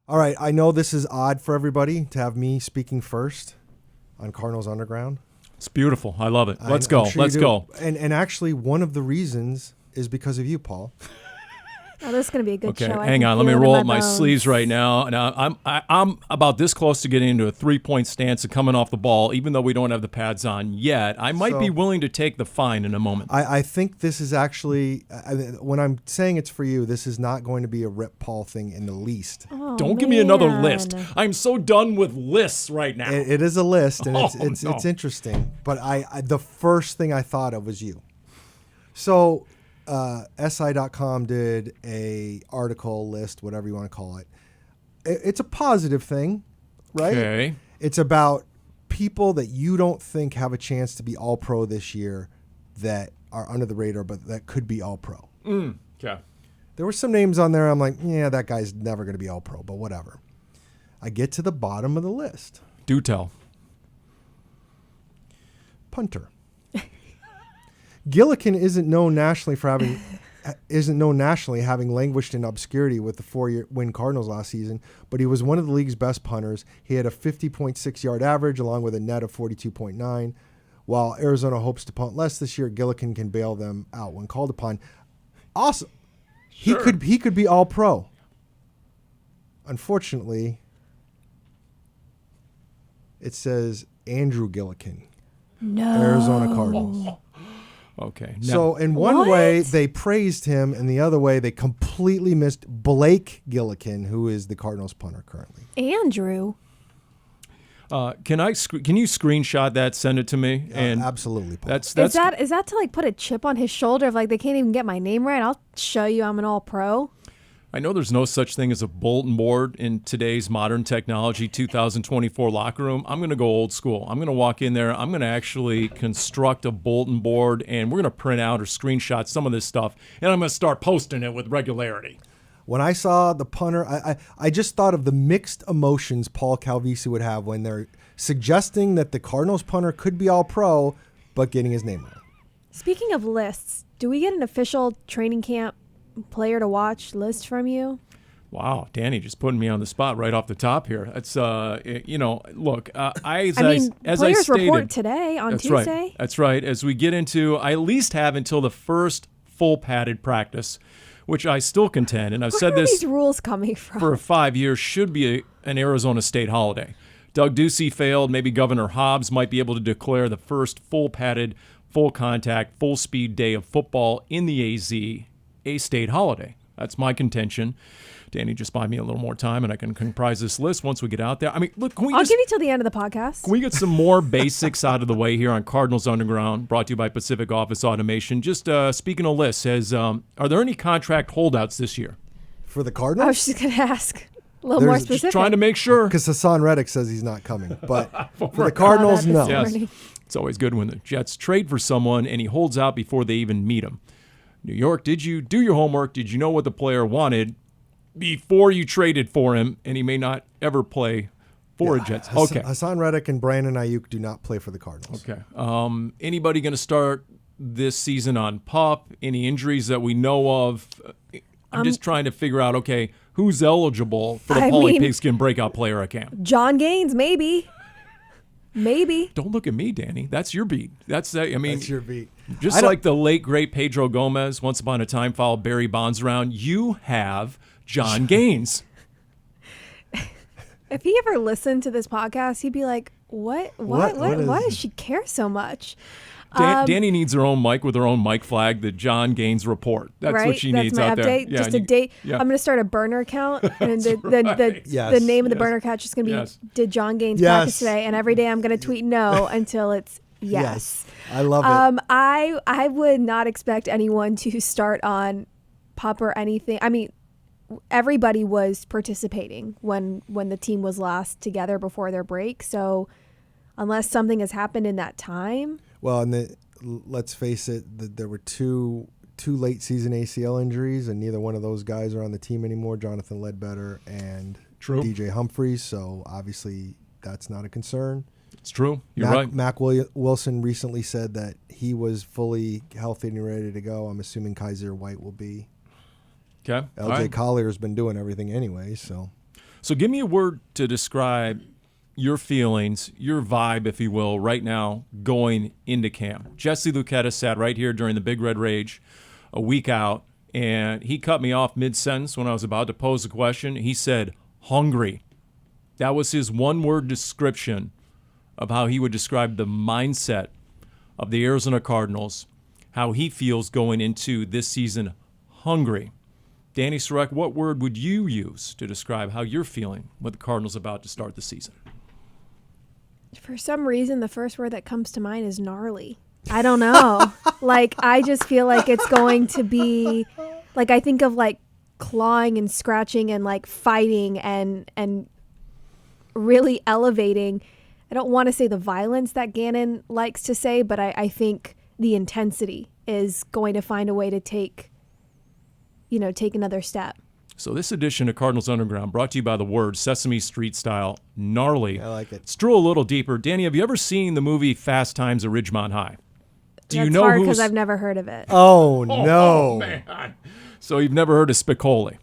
All right, I know this is odd for everybody to have me speaking first on Cardinals Underground. It's beautiful. I love it. Let's go. Let's go. And actually, one of the reasons is because of you, Paul. Oh, this is going to be a good show. Okay, hang on. Let me roll up my sleeves right now. Now I'm about this close to getting into a 3-point stance and coming off the ball, even though we don't have the pads on yet. I might be willing to take the fine in a moment. I think this is actually, when I'm saying it's for you, this is not going to be a Rip Paul thing in the least. Oh, don't give me another list. I'm so done with lists right now. It is a list, and it's interesting. But I the first thing I thought of was you. So SI.com did a article list, whatever you want to call it. It's a positive thing, right? Okay. It's about people that you don't think have a chance to be all pro this year that are under the radar, but that could be all pro. Okay. There were some names on there. I'm like, yeah, that guy's never going to be all pro, but whatever. I get to the bottom of the list. Do tell. Punter. Gillikin isn't known nationally having languished in obscurity with the 4-win Cardinals last season, but he was one of the league's best punters. He had a 50.6 yard average along with a net of 42.9. While Arizona hopes to punt less this year, Gillikin can bail them out when called upon. Awesome. Sure. He could be all pro. Unfortunately, it says Andrew Gillikin. No. Arizona Cardinals. Okay. So in one way, they praised him, and the other way, they completely missed Blake Gillikin, who is the Cardinals punter currently. Andrew. Can you screenshot that, send it to me? And absolutely, Paul. That's is that to like put a chip on his shoulder of like they can't even get my name right? I'll show you I'm an all pro. I know there's no such thing as a bulletin board in today's modern technology 2024 locker room. I'm going to go old school. I'm going to walk in there. I'm going to actually construct a bulletin board, and we're going to print out or screenshot some of this stuff, and I'm going to start posting it with regularity. When I saw the punter, I just thought of the mixed emotions Paul Calvisi would have when they're suggesting that the Cardinals punter could be all pro, but getting his name wrong. Speaking of lists, do we get an official training camp player to watch list from you? Wow, Dani just putting me on the spot right off the top here. It's look, as players I stated, report today on Tuesday. Right. That's right. As we get into, I at least have until the first full padded practice, which I still contend, and I've said this these rules coming from for 5 years, should be an Arizona State holiday. Doug Ducey failed. Maybe Governor Hobbs might be able to declare the first full padded, full contact, full speed day of football in the AZ a state holiday. That's my contention. Dani, just buy me a little more time, and I can comprise this list once we get out there. I mean, look, I'll give you till the end of the podcast. Can we get some more basics out of the way here on Cardinals Underground, brought to you by Pacific Office Automation? Just speaking of lists, are there any contract holdouts this year? For the Cardinals? I was just going to ask a little more specific. Just trying to make sure. Because Hassan Reddick says he's not coming. But for the Cardinals, no. Yes. It's always good when the Jets trade for someone and he holds out before they even meet him. New York, did you do your homework? Did you know what the player wanted before you traded for him? And he may not ever play for a Jets. Okay. Hassan Reddick and Brandon Ayuk do not play for the Cardinals. Okay. Anybody going to start this season on PUP? Any injuries that we know of? I'm just trying to figure out, okay, who's eligible for the Paulie Pigskin breakout player at camp? John Gaines, maybe. Maybe. Don't look at me, Dani. That's your beat. That's your beat. Just like the late, great Pedro Gomez, once upon a time followed Barry Bonds around, you have John Gaines. If he ever listened to this podcast, he'd be like, what? Why does she care so much? Dani needs her own mic with her own mic flag, the John Gaines Report. That's right? what she That's needs my out update. there. Just a date. Yeah. I'm going to start a burner account, and the name of the burner account is just going to be, did John Gaines practice today? And every day I'm going to tweet no until it's yes. I love it. I would not expect anyone to start on PUP or anything. I mean, everybody was participating when the team was last together before their break. So unless something has happened in that time. Well, and let's face it, there were two late season ACL injuries, and neither one of those guys are on the team anymore, Jonathan Ledbetter and DJ Humphries. So obviously that's not a concern. It's true. You're right. Mack Wilson recently said that he was fully healthy and ready to go. I'm assuming Kaiser White will be. Okay. LJ Collier's been doing everything anyway, so. So give me a word to describe your feelings, your vibe, if you will, right now going into camp. Jesse Lucchetta sat right here during the Big Red Rage a week out, and he cut me off mid-sentence when I was about to pose a question. He said, hungry. That was his one-word description of how he would describe the mindset of the Arizona Cardinals, how he feels going into this season, hungry. Dani Sureck, what word would you use to describe how you're feeling with the Cardinals about to start the season? For some reason, the first word that comes to mind is gnarly. I don't know. I just feel like it's going to be, I think of clawing and scratching and fighting and really elevating. I don't want to say the violence that Gannon likes to say, but I think the intensity is going to find a way to take another step. So this edition of Cardinals Underground brought to you by the word Sesame Street style, gnarly. I like it. Let's drill a little deeper. Dani, have you ever seen the movie Fast Times at Ridgemont High? That's hard because I've never heard of it. Oh, no. Oh, man. So you've never heard of Spicoli.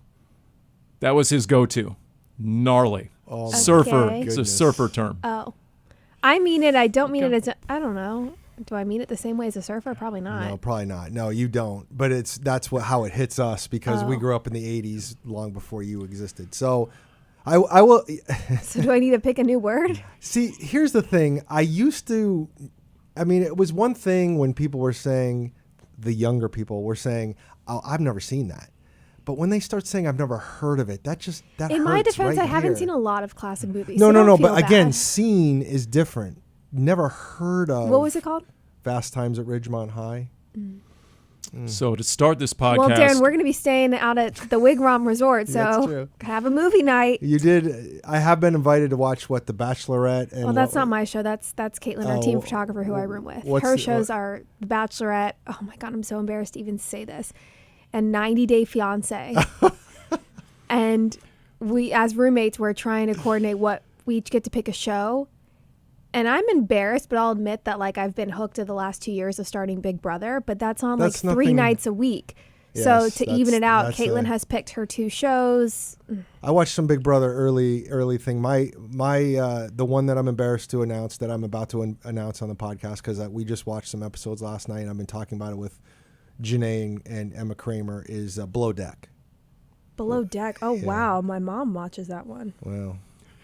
That was his go-to. Gnarly. Oh, surfer. Okay. It's a surfer term. Oh. I mean it. I don't mean it as I don't know. Do I mean it the same way as a surfer? Probably not. No, probably not. No, you don't. But that's how it hits us because we grew up in the 80s long before you existed. So I will. So do I need to pick a new word? See, here's the thing. It was one thing when people were saying, the younger people were saying, oh, I've never seen that. But when they start saying I've never heard of it, that In my hurts defense, right I haven't here. seen a lot of classic movies. No. So don't feel But again, bad. seen is different. Never heard of. What was it called? Fast Times at Ridgemont High. So to start this podcast... Well, Darren, we're going to be staying out at the Wigwam Resort, That's so true. have a movie night. You did. I have been invited to watch The Bachelorette. And Well, that's not my show. That's Caitlin, our team photographer who I room with. Her shows are The Bachelorette. Oh my God, I'm so embarrassed to even say this. And 90 Day Fiance. And we, as roommates, we're trying to coordinate what we each get to pick a show. And I'm embarrassed, but I'll admit that I've been hooked to the last 2 years of starting Big Brother, but that's on 3 nights a week. Yes, so to even it out, that's Caitlin has picked her 2 shows. I watched some Big Brother early thing. My the one that I'm embarrassed to announce that I'm about to announce on the podcast because we just watched some episodes last night and I've been talking about it with Janae and Emma Kramer is Below Deck. Below Deck. Oh, Yeah. wow. My mom watches that one. Well,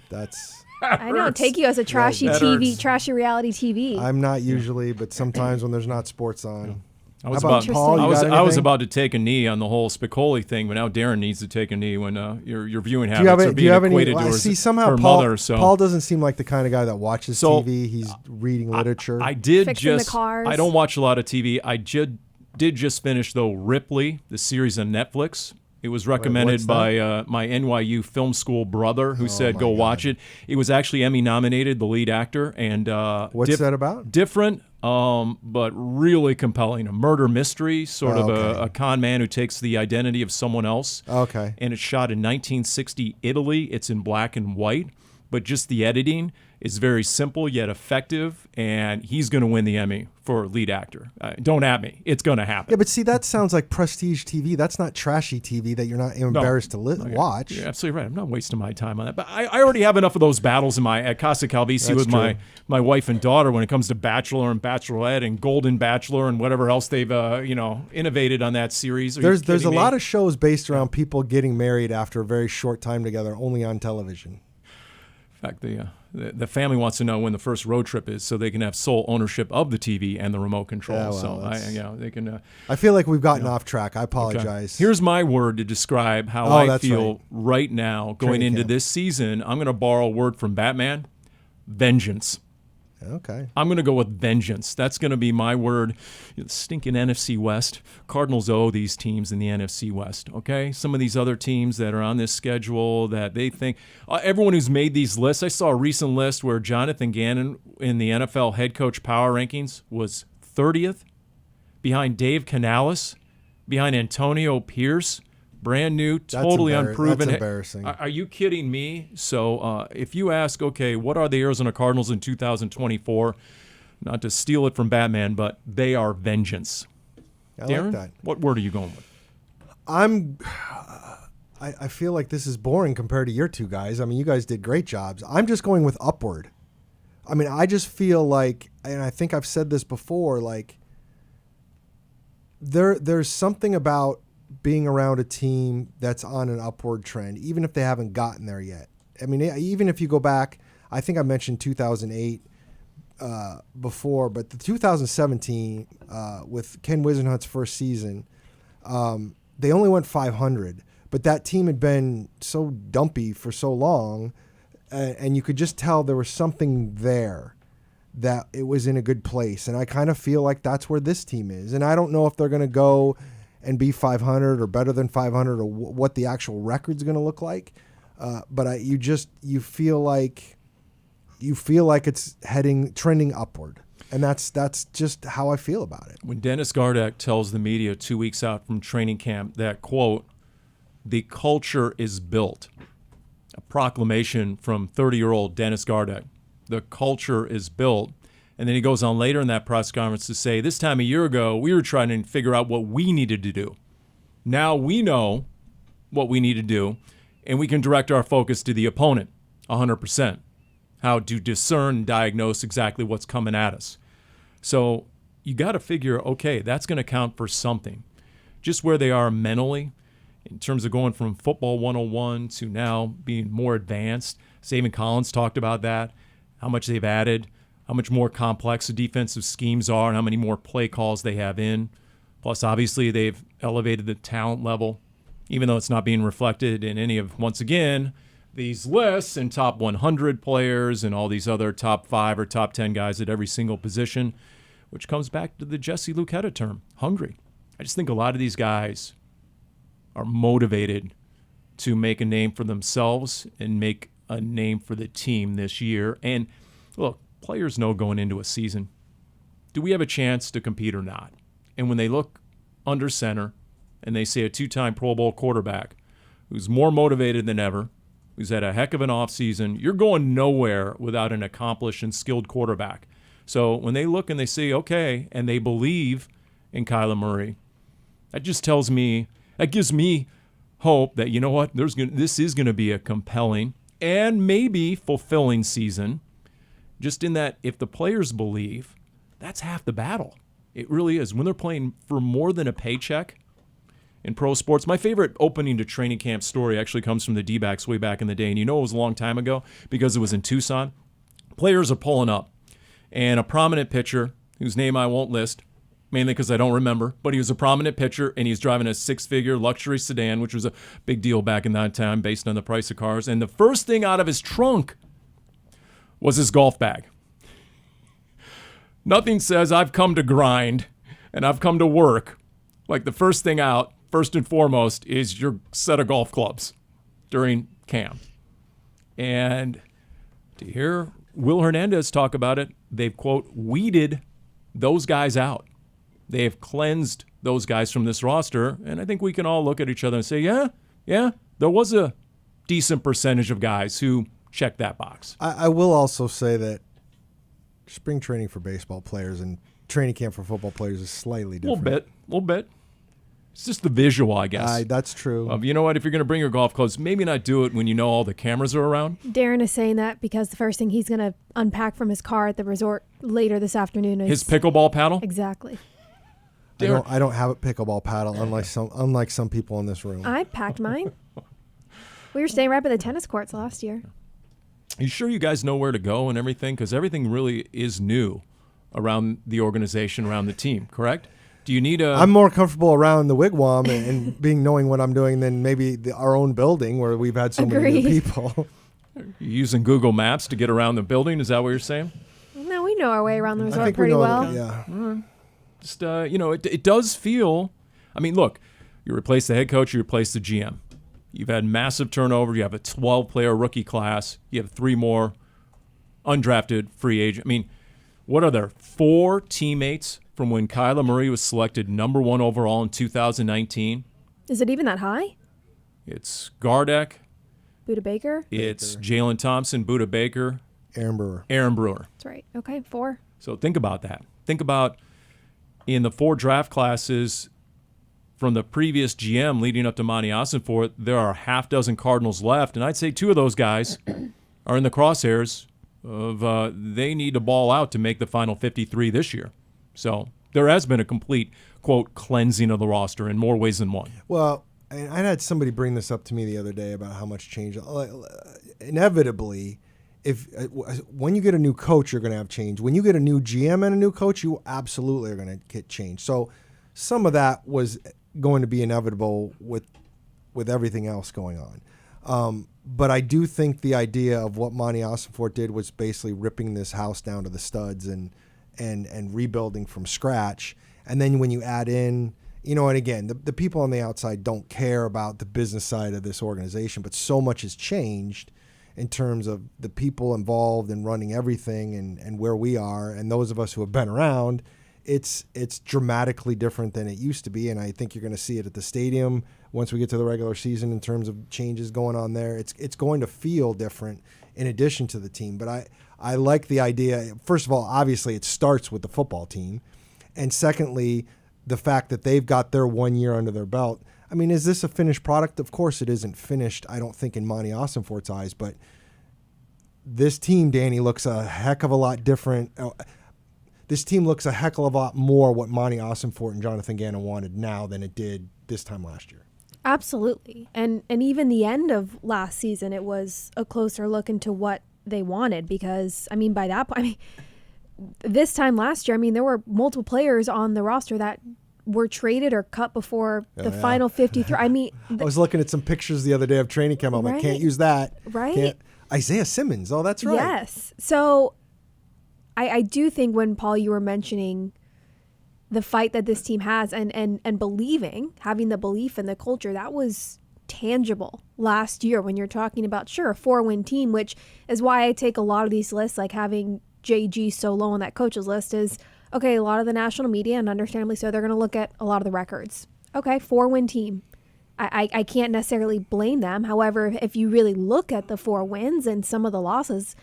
that's... I don't take you as a trashy That TV, hurts. trashy reality TV. I'm not usually, but sometimes when there's not sports on. I was How about about, Paul? You I was got I was anything? about to take a knee on the whole Spicoli thing, but now Darren needs to take a knee when your viewing Do habits you have, are do being you have equated any? to I her, see somehow her Paul, mother. So Paul doesn't seem like the kind of guy that watches So, TV. He's reading literature. I did Fixing the just. cars. I don't watch a lot of TV. I did just finish though Ripley, the series on Netflix. It was recommended what's by my NYU film school brother who said my go God. watch it. It was actually Emmy nominated, the lead actor, and What's that about? different, but really compelling. A murder mystery, sort of Okay. a con man who takes the identity of someone else. Okay. And it's shot in 1960 Italy. It's in black and white, but just the editing is very simple yet effective, and he's going to win the Emmy for lead actor. Don't at me. It's going to happen. Yeah, but see, that sounds like prestige TV. That's not trashy TV that you're not embarrassed to watch. You're absolutely right. I'm not wasting my time on that. But I already have enough of those battles at Casa Calvisi That's with true. my wife and daughter when it comes to Bachelor and Bachelorette and Golden Bachelor and whatever else they've innovated on that series. There's a lot of shows based around people getting married after a very short time together, only on television. In fact, the family wants to know when the first road trip is, so they can have sole ownership of the TV and the remote control. Yeah, well, so that's- they can. I feel like we've gotten off track. I Okay. apologize. Here's my word to describe how Oh, I that's feel right now going Training into camp. this season. I'm going to borrow a word from Batman: vengeance. Okay. I'm going to go with vengeance. That's going to be my word. Stinking NFC West. Cardinals owe these teams in the NFC West, okay? Some of these other teams that are on this schedule that they think everyone who's made these lists, I saw a recent list where Jonathan Gannon in the NFL head coach power rankings was 30th, behind Dave Canales, behind Antonio Pierce. Brand new, totally unproven. That's embarrassing. Are you kidding me? So if you ask, okay, what are the Arizona Cardinals in 2024? Not to steal it from Batman, but they are vengeance. I Darren, like that. what word are you going with? I'm I feel like this is boring compared to your two guys. I mean, you guys did great jobs. I'm just going with upward. I mean, I just feel like, and I think I've said this before, like there's something about being around a team that's on an upward trend, even if they haven't gotten there yet. I mean, even if you go back, I think I mentioned 2008 before, but the 2017 with Ken Wisenhunt's first season, they only went 500. But that team had been so dumpy for so long, and you could just tell there was something there, that it was in a good place. And I kind of feel like that's where this team is. And I don't know if they're going to go and be 500 or better than 500 or what the actual record's going to look like. But you feel like it's trending upward. And that's just how I feel about it. When Dennis Gardeck tells the media 2 weeks out from training camp that, quote, "The culture is built," a proclamation from 30-year-old Dennis Gardeck. The culture is built. And then he goes on later in that press conference to say, this time a year ago, we were trying to figure out what we needed to do. Now we know what we need to do, and we can direct our focus to the opponent 100%, how to discern and diagnose exactly what's coming at us. So you got to figure, okay, that's going to count for something. Just where they are mentally, in terms of going from football 101 to now being more advanced. Saban Collins talked about that, how much they've added, how much more complex the defensive schemes are, and how many more play calls they have in. Plus, obviously, they've elevated the talent level, even though it's not being reflected in any of, once again, these lists and top 100 players and all these other top 5 or top 10 guys at every single position, which comes back to the Jesse Luketa term, hungry. I just think a lot of these guys are motivated to make a name for themselves and make a name for the team this year. And look, players know going into a season, do we have a chance to compete or not? And when they look under center and they see a 2-time Pro Bowl quarterback who's more motivated than ever, who's had a heck of an offseason, you're going nowhere without an accomplished and skilled quarterback. So when they look and they see, okay, and they believe in Kyler Murray, that just tells me, that gives me hope that, you know what, this is going to be a compelling and maybe fulfilling season. Just in that, if the players believe, that's half the battle. It really is. When they're playing for more than a paycheck in pro sports. My favorite opening to training camp story actually comes from the D-backs way back in the day. And you know it was a long time ago because it was in Tucson. Players are pulling up. And a prominent pitcher, whose name I won't list, mainly because I don't remember, but he was a prominent pitcher, and he's driving a 6-figure luxury sedan, which was a big deal back in that time based on the price of cars. And the first thing out of his trunk was his golf bag. Nothing says I've come to grind and I've come to work like the first thing out, first and foremost, is your set of golf clubs during camp. And to hear Will Hernandez talk about it, they've, quote, weeded those guys out. They have cleansed those guys from this roster, and I think we can all look at each other and say, yeah, there was a decent percentage of guys who checked that box. I will also say that spring training for baseball players and training camp for football players is slightly different. A little bit. It's just the visual, I guess. That's true. You know what? If you're going to bring your golf clubs, maybe not do it when you know all the cameras are around. Darren is saying that because the first thing he's going to unpack from his car at the resort later this afternoon is his pickleball paddle. Exactly. I don't have a pickleball paddle, unlike some people in this room. I packed mine. We were staying right by the tennis courts last year. You sure you guys know where to go and everything? Because everything really is new around the organization, around the team, correct? Do you need I'm more comfortable around the wigwam and knowing what I'm doing than maybe our own building where we've had so many new people. You're using Google Maps to get around the building? Is that what you're saying? No, we know our way around the resort pretty well. Yeah. Just, it does feel, I mean, look, you replace the head coach, you replace the GM. You've had massive turnover. You have a 12-player rookie class. You have 3 more undrafted free agent. I mean, what are there? 4 teammates from when Kyler Murray was selected number 1 overall in 2019. Is it even that high? It's Gardeck. Buda Baker? It's Jalen Thompson, Buda Baker. Aaron Brewer. That's right. Okay, 4. So think about that. Think about in the 4 draft classes, from the previous GM leading up to Monti Ossenfort, there are half dozen Cardinals left, and I'd say 2 of those guys are in the crosshairs of they need to ball out to make the final 53 this year. So there has been a complete, quote, cleansing of the roster in more ways than one. Well, I had somebody bring this up to me the other day about how much change. Inevitably, when you get a new coach, you're going to have change. When you get a new GM and a new coach, you absolutely are going to get change. So some of that was going to be inevitable with everything else going on. But I do think the idea of what Monti Ossenfort did was basically ripping this house down to the studs and rebuilding from scratch. And then when you add in, and again, the people on the outside don't care about the business side of this organization, but so much has changed in terms of the people involved in running everything and where we are, and those of us who have been around. It's dramatically different than it used to be, and I think you're going to see it at the stadium once we get to the regular season in terms of changes going on there. It's going to feel different in addition to the team, but I like the idea. First of all, obviously it starts with the football team, and secondly, the fact that they've got their 1 year under their belt. I mean, is this a finished product? Of course it isn't finished, I don't think, in Monti Ossenfort's eyes, but this team, Dani, looks a heck of a lot different. This team looks a heck of a lot more what Monti Ossenfort and Jonathan Gannon wanted now than it did this time last year. Absolutely. And even the end of last season, it was a closer look into what they wanted because, by that point, this time last year, there were multiple players on the roster that were traded or cut before the final 53. I was looking at some pictures the other day of training camp. I'm like, can't use that. Right. Isaiah Simmons. Oh, that's right. Yes. So I do think when, Paul, you were mentioning the fight that this team has and having the belief in the culture, that was tangible last year when you're talking about, sure, a 4-win team, which is why I take a lot of these lists, like having JG so low on that coaches list is, okay, a lot of the national media, and understandably so, they're going to look at a lot of the records. Okay, 4-win team. I can't necessarily blame them. However, if you really look at the 4 wins and some of the losses,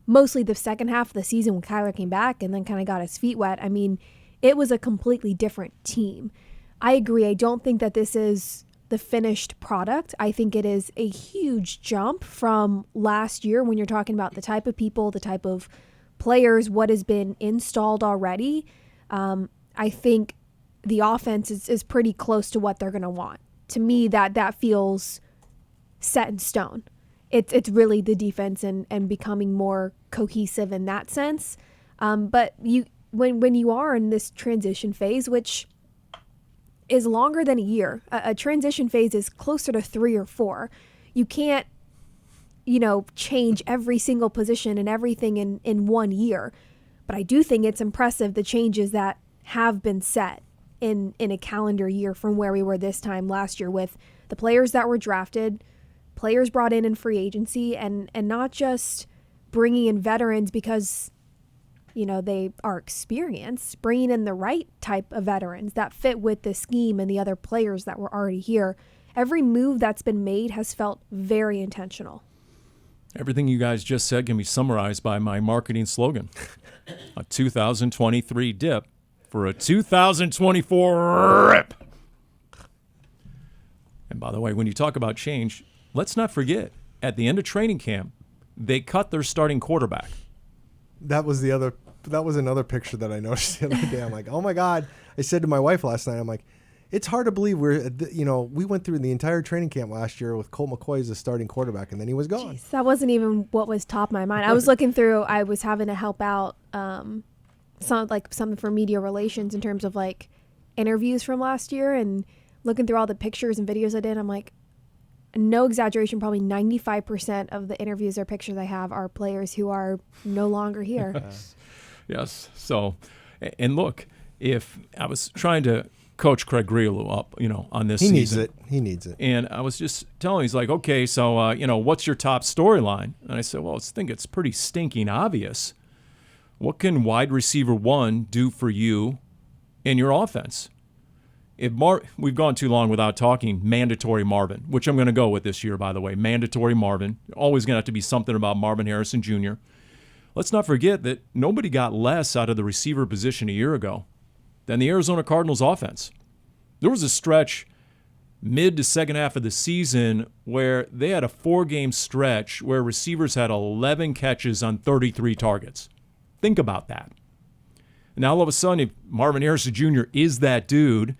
mostly the second half of the season when Kyler came back and then kind of got his feet wet, it was a completely different team. I agree. I don't think that this is the finished product. I think it is a huge jump from last year when you're talking about the type of people, the type of players, what has been installed already. I think the offense is pretty close to what they're going to want. To me, that feels set in stone. It's really the defense and becoming more cohesive in that sense. But when you are in this transition phase, which is longer than a year, a transition phase is closer to 3 or 4. You can't, change every single position and everything in 1 year. But I do think it's impressive the changes that have been set in a calendar year from where we were this time last year with the players that were drafted, players brought in free agency, and not just bringing in veterans because, they are experienced, bringing in the right type of veterans that fit with the scheme and the other players that were already here. Every move that's been made has felt very intentional. Everything you guys just said can be summarized by my marketing slogan, a 2023 dip for a 2024 rip. And by the way, when you talk about change, let's not forget, at the end of training camp, they cut their starting quarterback. That was another picture that I noticed the other day. I'm like, oh my God. I said to my wife last night, I'm like, it's hard to believe we went through the entire training camp last year with Colt McCoy as the starting quarterback, and then he was gone. Jeez, that wasn't even what was top of my mind. I was looking through, I was having to help out something for media relations in terms of interviews from last year and looking through all the pictures and videos I did. I'm like, no exaggeration, probably 95% of the interviews or pictures I have are players who are no longer here. Yes. So, and look, if I was trying to coach Craig Grialou up, on this season. He needs it. And I was just telling him, he's like, okay, so, what's your top storyline? And I said, well, I think it's pretty stinking obvious. What can wide receiver 1 do for you in your offense? We've gone too long without talking mandatory Marvin, which I'm going to go with this year, by the way. Mandatory Marvin. Always going to have to be something about Marvin Harrison Jr. Let's not forget that nobody got less out of the receiver position a year ago than the Arizona Cardinals offense. There was a stretch mid to second half of the season where they had a 4-game stretch where receivers had 11 catches on 33 targets. Think about that. Now, all of a sudden, if Marvin Harrison Jr. is that dude,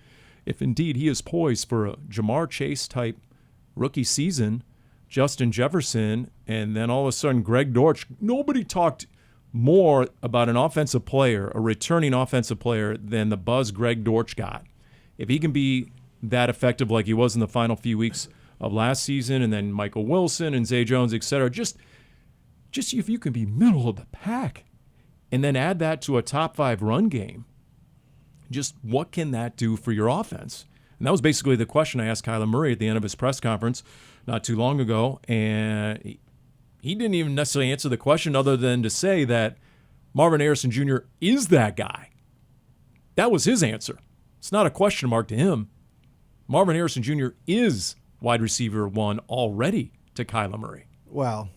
if indeed he is poised for a Jamar Chase-type rookie season, Justin Jefferson, and then all of a sudden Greg Dortch, nobody talked more about an offensive player, a returning offensive player, than the buzz Greg Dortch got. If he can be that effective like he was in the final few weeks of last season, and then Michael Wilson and Zay Jones, et cetera, just if you can be middle of the pack and then add that to a top 5 run game, just what can that do for your offense? And that was basically the question I asked Kyler Murray at the end of his press conference not too long ago, and he didn't even necessarily answer the question other than to say that Marvin Harrison Jr. is that guy. That was his answer. It's not a question mark to him. Marvin Harrison Jr. is wide receiver 1 already to Kyler Murray. Well,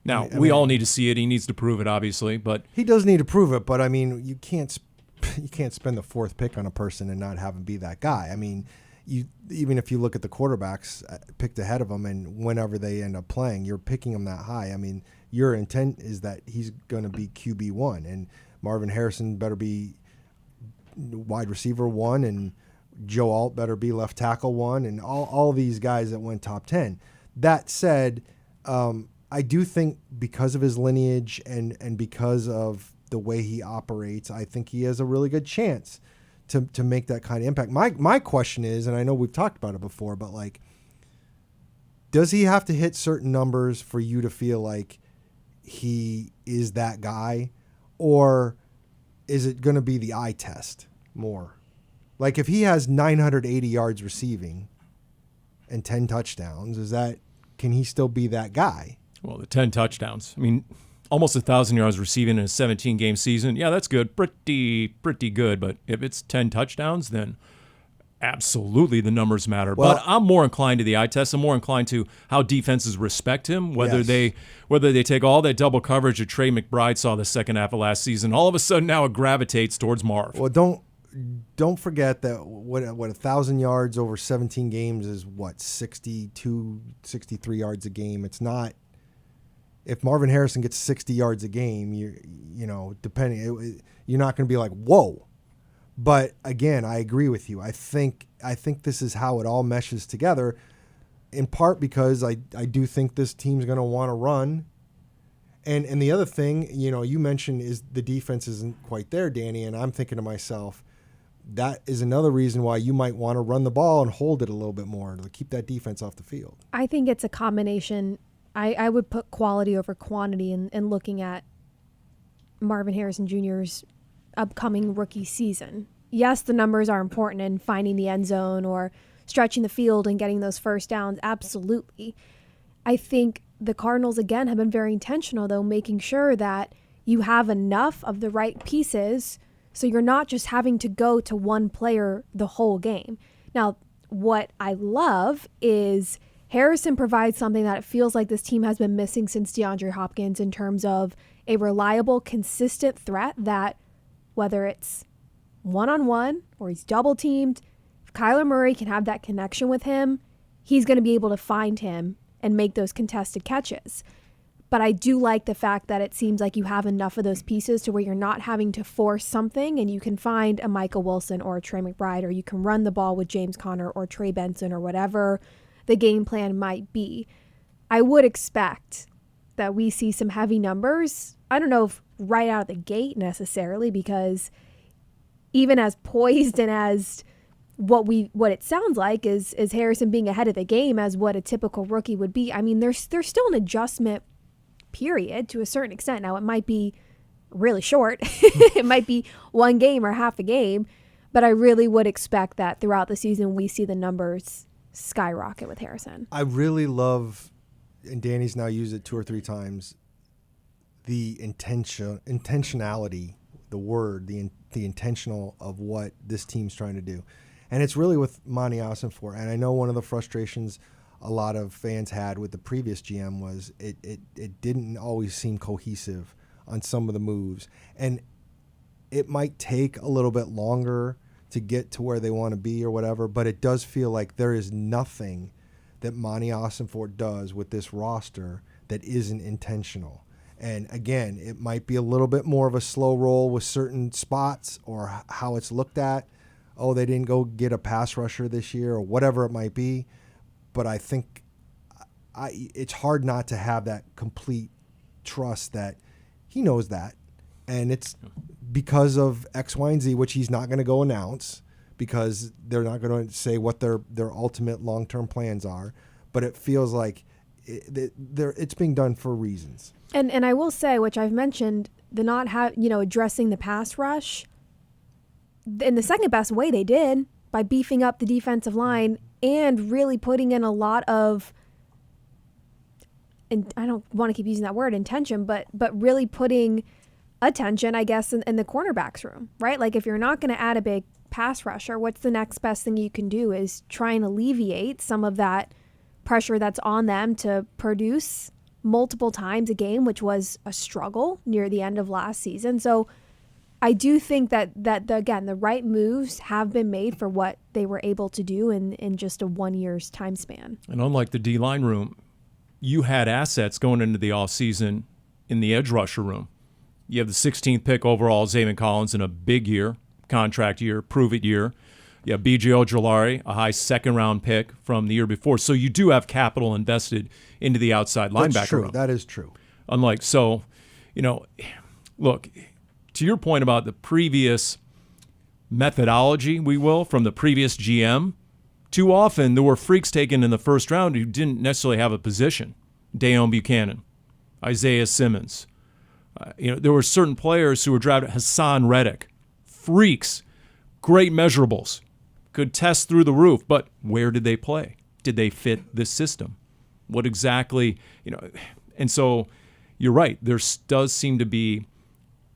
now, we all need to see it. He needs to prove it, obviously. But he does need to prove it, but, I mean, you can't spend the 4th pick on a person and not have him be that guy. I mean, even if you look at the quarterbacks picked ahead of him and whenever they end up playing, you're picking him that high. I mean, your intent is that he's going to be QB1, and Marvin Harrison better be wide receiver 1, and Joe Alt better be left tackle 1, and all these guys that went top 10. That said, I do think because of his lineage and because of the way he operates, I think he has a really good chance to make that kind of impact. My question is, and I know we've talked about it before, but like, does he have to hit certain numbers for you to feel like he is that guy, or is it going to be the eye test more? Like, if he has 980 yards receiving and 10 touchdowns, can he still be that guy? Well, the 10 touchdowns. I mean, almost 1,000 yards receiving in a 17-game season. Yeah, that's good. Pretty good. But if it's 10 touchdowns, then absolutely the numbers matter. Well, but I'm more inclined to the eye test. I'm more inclined to how defenses respect him, whether yes. they take all that double coverage that Trey McBride saw the second half of last season. All of a sudden now it gravitates towards Marv. Well, don't forget that what 1,000 yards over 17 games is 62, 63 yards a game. It's not. If Marvin Harrison gets 60 yards a game, you're not going to be like, whoa. But again, I agree with you. I think this is how it all meshes together, in part because I do think this team's going to want to run. And the other thing, you mentioned is the defense isn't quite there, Dani, and I'm thinking to myself, that is another reason why you might want to run the ball and hold it a little bit more to keep that defense off the field. I think it's a combination. I would put quality over quantity in looking at Marvin Harrison Jr.'s upcoming rookie season. Yes, the numbers are important in finding the end zone or stretching the field and getting those first downs. Absolutely. I think the Cardinals, again, have been very intentional, though, making sure that you have enough of the right pieces so you're not just having to go to one player the whole game. Now, what I love is Harrison provides something that it feels like this team has been missing since DeAndre Hopkins in terms of a reliable, consistent threat that, whether it's one-on-one or he's double-teamed, if Kyler Murray can have that connection with him, he's going to be able to find him and make those contested catches. But I do like the fact that it seems like you have enough of those pieces to where you're not having to force something and you can find a Michael Wilson or a Trey McBride, or you can run the ball with James Conner or Trey Benson or whatever the game plan might be. I would expect that we see some heavy numbers. I don't know if right out of the gate necessarily, because even as poised and as what it sounds like is Harrison being ahead of the game as what a typical rookie would be. I mean, there's still an adjustment period to a certain extent. Now, it might be really short. It might be one game or half a game, but I really would expect that throughout the season we see the numbers skyrocket with Harrison. I really love, and Dani's now used it 2 or 3 times, the intentionality, the word, the intentional of what this team's trying to do. And it's really with Monti Ossenfort. And I know one of the frustrations a lot of fans had with the previous GM was it didn't always seem cohesive on some of the moves. And it might take a little bit longer to get to where they want to be or whatever, but it does feel like there is nothing that Monti Ossenfort does with this roster that isn't intentional. And again, it might be a little bit more of a slow roll with certain spots or how it's looked at. Oh, they didn't go get a pass rusher this year or whatever it might be. But I think it's hard not to have that complete trust that he knows that. And it's because of X, Y, and Z, which he's not going to go announce because they're not going to say what their ultimate long-term plans are. But it feels like it's being done for reasons. And I will say, which I've mentioned, the not addressing the pass rush in the second best way they did by beefing up the defensive line and really putting in a lot of, and I don't want to keep using that word, intention, but really putting attention, I guess, in the cornerbacks room, right? Like if you're not going to add a big pass rusher, what's the next best thing you can do is try and alleviate some of that pressure that's on them to produce multiple times a game, which was a struggle near the end of last season. So I do think that the right moves have been made for what they were able to do in just a 1 year's time span. And unlike the D-line room, you had assets going into the offseason in the edge rusher room. You have the 16th pick overall, Zayvon Collins, in a big year, contract year, prove-it year. You have B.J. Ojulari, a high second-round pick from the year before. So you do have capital invested into the outside linebacker That's true. room. That is true. Unlike, so, look, to your point about the previous methodology, we will, from the previous GM, too often there were freaks taken in the first round who didn't necessarily have a position. Dayon Buchanan, Isaiah Simmons. There were certain players who were drafted, Hassan Reddick, freaks, great measurables, could test through the roof, but where did they play? Did they fit this system? What exactly, and so you're right, there does seem to be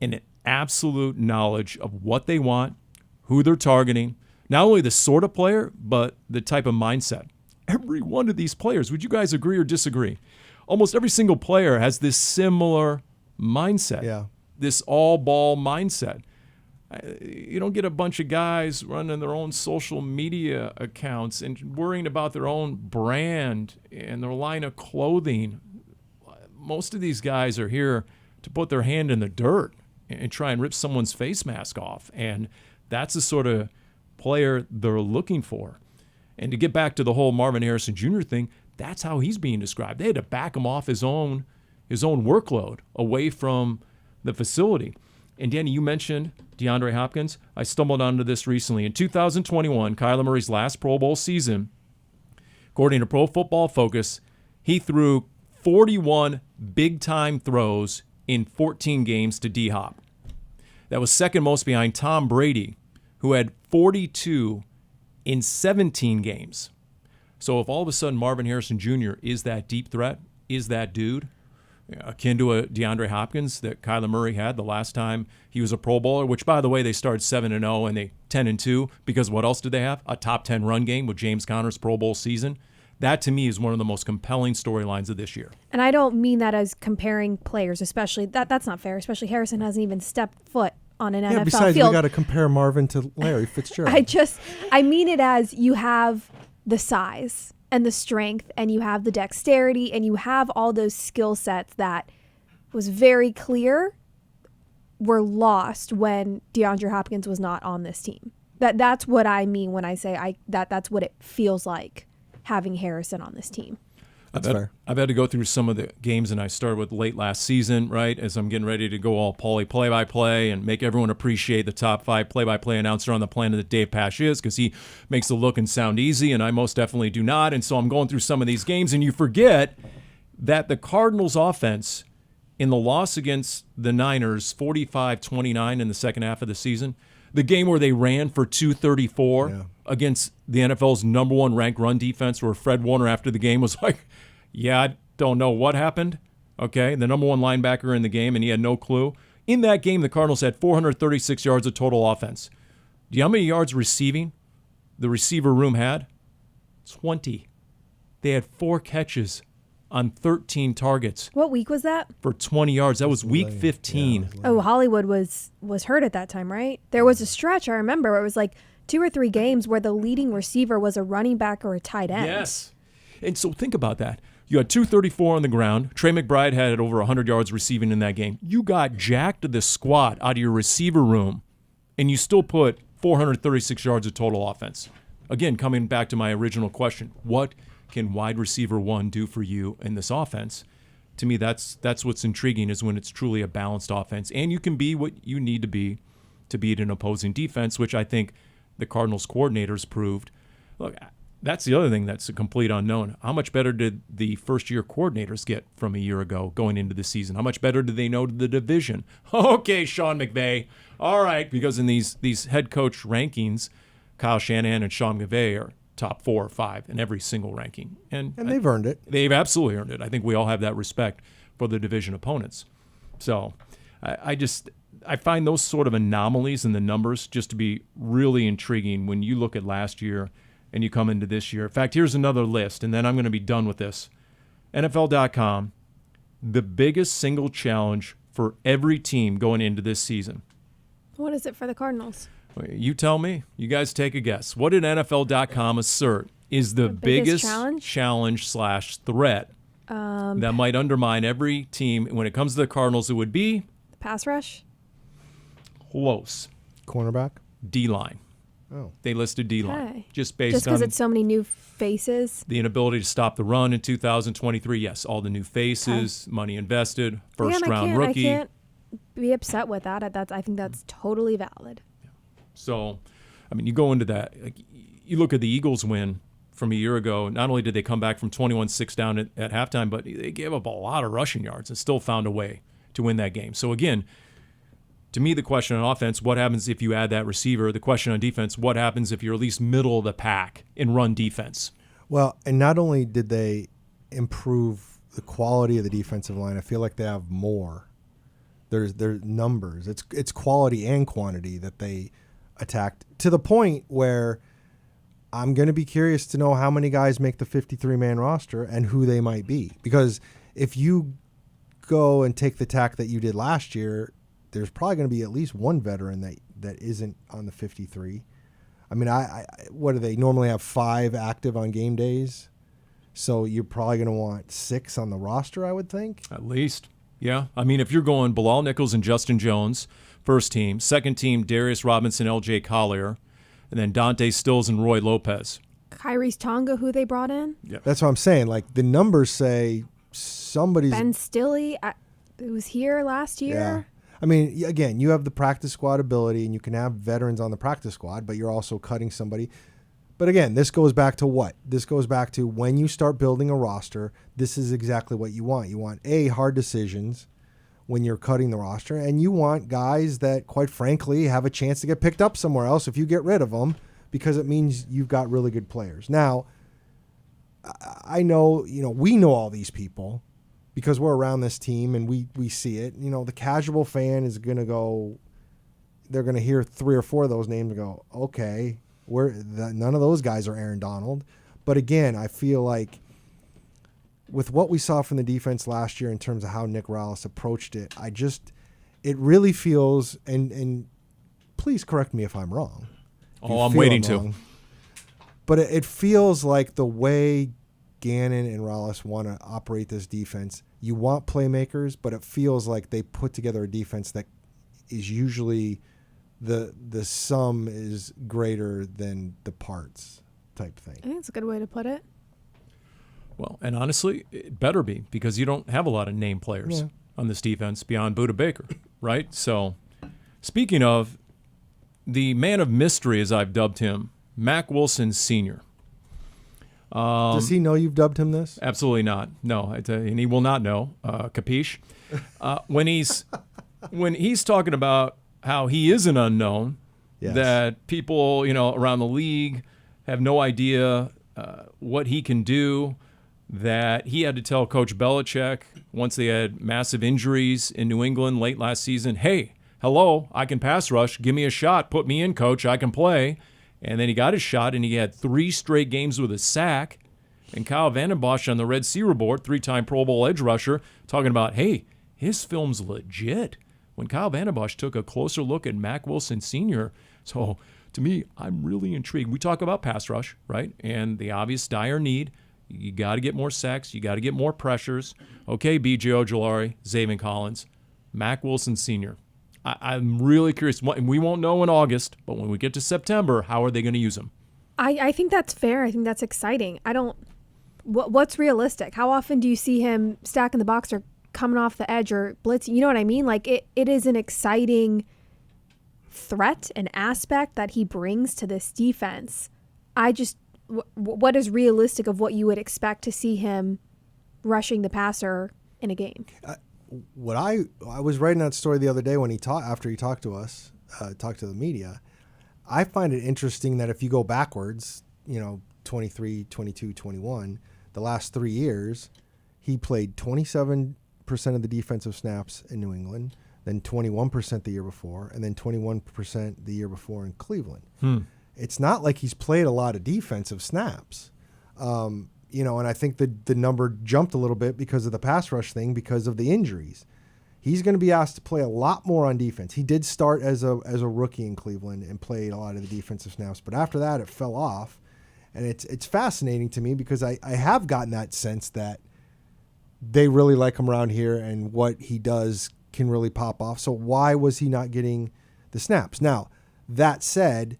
an absolute knowledge of what they want, who they're targeting, not only the sort of player, but the type of mindset. Every one of these players, would you guys agree or disagree? Almost every single player has this similar mindset, this all-ball mindset. You don't get a bunch of guys running their own social media accounts and worrying about their own brand and their line of clothing. Most of these guys are here to put their hand in the dirt and try and rip someone's face mask off. And that's the sort of player they're looking for. And to get back to the whole Marvin Harrison Jr. thing, that's how he's being described. They had to back him off his own workload away from the facility. And Dani, you mentioned DeAndre Hopkins. I stumbled onto this recently. In 2021, Kyler Murray's last Pro Bowl season, according to Pro Football Focus, he threw 41 big-time throws in 14 games to D-Hop. That was second most behind Tom Brady, who had 42 in 17 games. So if all of a sudden Marvin Harrison Jr. is that deep threat, is that dude, akin to a DeAndre Hopkins that Kyler Murray had the last time he was a Pro Bowler, which, by the way, they started 7-0 and they 10-2 because what else did they have? A top 10 run game with James Conner's Pro Bowl season. That, to me, is one of the most compelling storylines of this year. And I don't mean that as comparing players, especially. That's not fair, especially Harrison hasn't even stepped foot on an NFL field. Besides, we got to compare Marvin to Larry Fitzgerald. I mean it as you have the size and the strength, and you have the dexterity, and you have all those skill sets that was very clear were lost when DeAndre Hopkins was not on this team. That's what I mean when I say that's what it feels like having Harrison on this team. That's fair. I've had to go through some of the games, and I started with late last season, right, as I'm getting ready to go all Paulie play-by-play and make everyone appreciate the top 5 play-by-play announcer on the planet that Dave Pasch is, because he makes the look and sound easy, and I most definitely do not. And so I'm going through some of these games, and you forget that the Cardinals offense in the loss against the Niners, 45-29 in the second half of the season, the game where they ran for 234 against the NFL's number 1 ranked run defense, where Fred Warner after the game was like, I don't know what happened. Okay, the number 1 linebacker in the game, and he had no clue. In that game, the Cardinals had 436 yards of total offense. Do you know how many yards receiving the receiver room had? 20. They had 4 catches on 13 targets. What week was that? For 20 yards. That was week 15. Hollywood was hurt at that time, right? There was a stretch, I remember, where it was like 2 or 3 games where the leading receiver was a running back or a tight end. Yes. And so think about that. You had 234 on the ground. Trey McBride had over 100 yards receiving in that game. You got jacked to the squat out of your receiver room, and you still put 436 yards of total offense. Again, coming back to my original question, what can wide receiver 1 do for you in this offense? To me, that's what's intriguing, is when it's truly a balanced offense, and you can be what you need to beat an opposing defense, which I think the Cardinals coordinators proved. Look, that's the other thing that's a complete unknown. How much better did the first-year coordinators get from a year ago going into the season? How much better do they know the division? Okay, Sean McVay. All right, because in these head coach rankings, Kyle Shanahan and Sean McVay are top 4 or 5 in every single ranking. And they've earned it. They've absolutely earned it. I think we all have that respect for the division opponents. So I find those sort of anomalies in the numbers just to be really intriguing when you look at last year and you come into this year. In fact, here's another list, and then I'm going to be done with this. NFL.com, the biggest single challenge for every team going into this season. What is it for the Cardinals? You tell me. You guys take a guess. What did NFL.com assert is the biggest challenge/threat that might undermine every team? When it comes to the Cardinals, it would be? The pass rush? Cornerback? D-line. Oh. They listed D-line. Okay. Just based on because it's so many new faces? The inability to stop the run in 2023. Yes, all the new faces, money invested, first-round rookie. I can't be upset with that. I think that's totally valid. So, I mean, you go into that. You look at the Eagles win from a year ago. Not only did they come back from 21-6 down at halftime, but they gave up a lot of rushing yards and still found a way to win that game. So, again, to me, the question on offense, what happens if you add that receiver? The question on defense, what happens if you're at least middle of the pack in run defense? Well, and not only did they improve the quality of the defensive line, I feel like they have more. There's numbers. It's quality and quantity that they attacked, to the point where I'm going to be curious to know how many guys make the 53-man roster and who they might be. Because if you go and take the tack that you did last year, there's probably going to be at least one veteran that isn't on the 53. I mean, what do they normally have 5 active on game days? So you're probably going to want 6 on the roster, I would think. At least. Yeah. I mean, if you're going Bilal Nichols and Justin Jones, first team. Second team, Darius Robinson, L.J. Collier. And then Dante Stills and Roy Lopez. Kyrie's Tonga, who they brought in? Yep. That's what I'm saying. Like, the numbers say somebody's... Ben Stilley, who was here last year. Yeah. I mean, again, you have the practice squad ability, and you can have veterans on the practice squad, but you're also cutting somebody. But again, this goes back to what? This goes back to when you start building a roster, this is exactly what you want. You want, hard decisions when you're cutting the roster, and you want guys that, quite frankly, have a chance to get picked up somewhere else if you get rid of them, because it means you've got really good players. Now, I know, we know all these people because we're around this team and we see it. The casual fan is going to go, they're going to hear 3 or 4 of those names and go, okay, none of those guys are Aaron Donald. But again, I feel like with what we saw from the defense last year in terms of how Nick Rallis approached it, it really feels, and please correct me if I'm wrong. I'm waiting to. But it feels like the way Gannon and Rallis want to operate this defense, you want playmakers, but it feels like they put together a defense that is usually the sum is greater than the parts type thing. I think it's a good way to put it. Well, and honestly, it better be, because you don't have a lot of name players on this defense beyond Budda Baker, right? So, speaking of the man of mystery, as I've dubbed him, Mack Wilson Sr. Does he know you've dubbed him this? Absolutely not. No, and he will not know. Capiche? When he's talking about how he is an unknown, that people around the league have no idea what he can do, that he had to tell Coach Belichick once they had massive injuries in New England late last season, hey, hello, I can pass rush. Give me a shot. Put me in, coach. I can play. And then he got his shot, and he had 3 straight games with a sack. And Kyle Vanden Bosch on the Red Sea Report, 3-time Pro Bowl edge rusher, talking about, hey, his film's legit. When Kyle Vanden Bosch took a closer look at Mack Wilson Sr., so to me, I'm really intrigued. We talk about pass rush, right? And the obvious dire need. You got to get more sacks. You got to get more pressures. Okay, B.J. Ojulari, Zaven Collins, Mack Wilson Sr. I'm really curious. And we won't know in August, but when we get to September, how are they going to use them? I think that's fair. I think that's exciting. What's realistic? How often do you see him stacking the box or coming off the edge or blitzing? You know what I mean? Like it is an exciting threat and aspect that he brings to this defense. What is realistic of what you would expect to see him rushing the passer in a game? What I was writing that story the other day when after he talked to us, talked to the media. I find it interesting that if you go backwards, 23, 22, 21, the last 3 years, he played 27% of the defensive snaps in New England, then 21% the year before, and then 21% the year before in Cleveland. It's not like he's played a lot of defensive snaps. And I think the number jumped a little bit because of the pass rush thing, because of the injuries. He's going to be asked to play a lot more on defense. He did start as a rookie in Cleveland and played a lot of the defensive snaps, but after that it fell off. And it's fascinating to me because I have gotten that sense that they really like him around here and what he does can really pop off. So why was he not getting the snaps? Now, that said,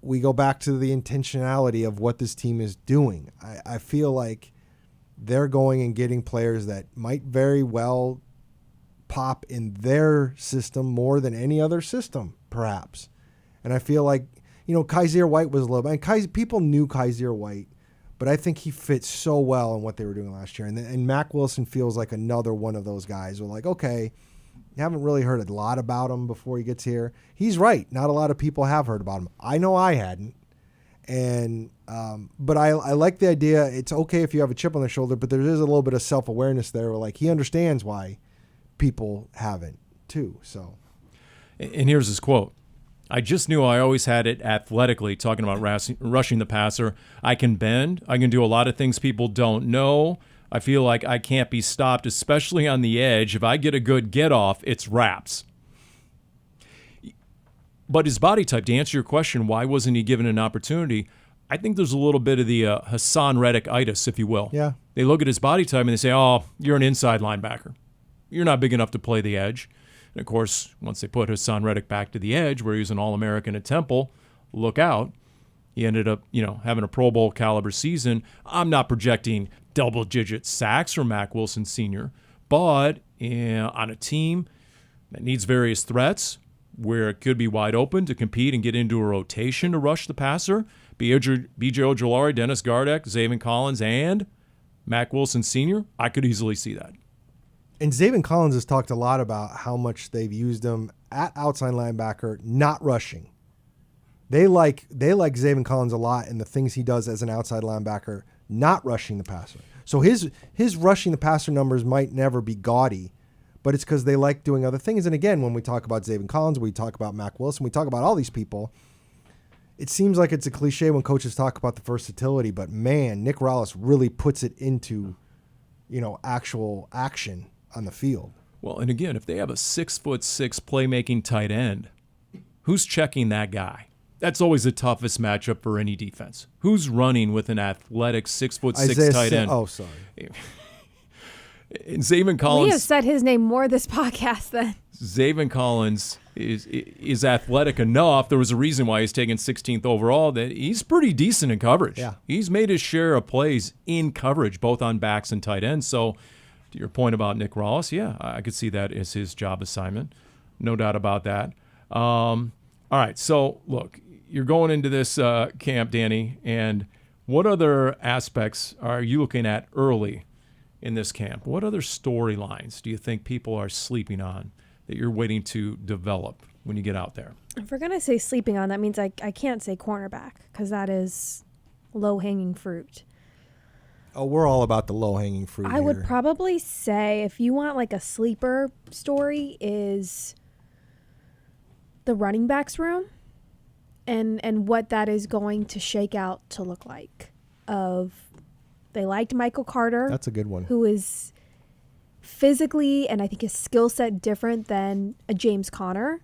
we go back to the intentionality of what this team is doing. I feel like they're going and getting players that might very well pop in their system more than any other system, perhaps. And I feel like, Kaiser White was a little bit, and people knew Kaiser White, but I think he fits so well in what they were doing last year. And Mack Wilson feels like another one of those guys who are like, okay, you haven't really heard a lot about him before he gets here. He's right. Not a lot of people have heard about him. I know I hadn't. And but I like the idea. It's okay if you have a chip on their shoulder, but there is a little bit of self-awareness there where, like, he understands why people haven't too. So, and here's his quote. I just knew I always had it athletically, talking about rushing the passer. I can bend. I can do a lot of things people don't know. I feel like I can't be stopped, especially on the edge. If I get a good get-off, it's wraps. But his body type, to answer your question, why wasn't he given an opportunity? I think there's a little bit of the Hassan Reddick-itis, if you will. Yeah. They look at his body type and they say, oh, you're an inside linebacker. You're not big enough to play the edge. And, of course, once they put Hassan Reddick back to the edge, where he was an All-American at Temple, look out. He ended up, having a Pro Bowl caliber season. I'm not projecting double-digit sacks from Mack Wilson Sr., but on a team that needs various threats, where it could be wide open to compete and get into a rotation to rush the passer, B.J. Ojulari, Dennis Gardeck, Zaven Collins, and Mack Wilson Sr., I could easily see that. And Zaven Collins has talked a lot about how much they've used him at outside linebacker, not rushing. They like Zaven Collins a lot in the things he does as an outside linebacker, not rushing the passer. So his rushing the passer numbers might never be gaudy, but it's because they like doing other things. And again, when we talk about Zaven Collins, we talk about Mack Wilson, we talk about all these people, it seems like it's a cliche when coaches talk about the versatility, but man, Nick Rallis really puts it into, actual action on the field. Well, and again, if they have a 6'6" playmaking tight end, who's checking that guy? That's always the toughest matchup for any defense. Who's running with an athletic 6'6" tight end? Oh, sorry. And Zaven Collins. We have said his name more this podcast then. Zaven Collins is athletic enough. There was a reason why he's taken 16th overall, that he's pretty decent in coverage. Yeah. He's made his share of plays in coverage, both on backs and tight ends. So, to your point about Nick Rallis, yeah, I could see that as his job assignment. No doubt about that. All right, so look, you're going into this camp, Dani, and what other aspects are you looking at early in this camp? What other storylines do you think people are sleeping on that you're waiting to develop when you get out there? If we're going to say sleeping on, that means I can't say cornerback because that is low-hanging fruit. Oh, we're all about the low-hanging fruit I would probably say, if you want like a sleeper story, is the running backs room and what that is going to shake out to look like. They liked Michael Carter. That's a good one. Who is physically and I think his skill set different than a James Conner.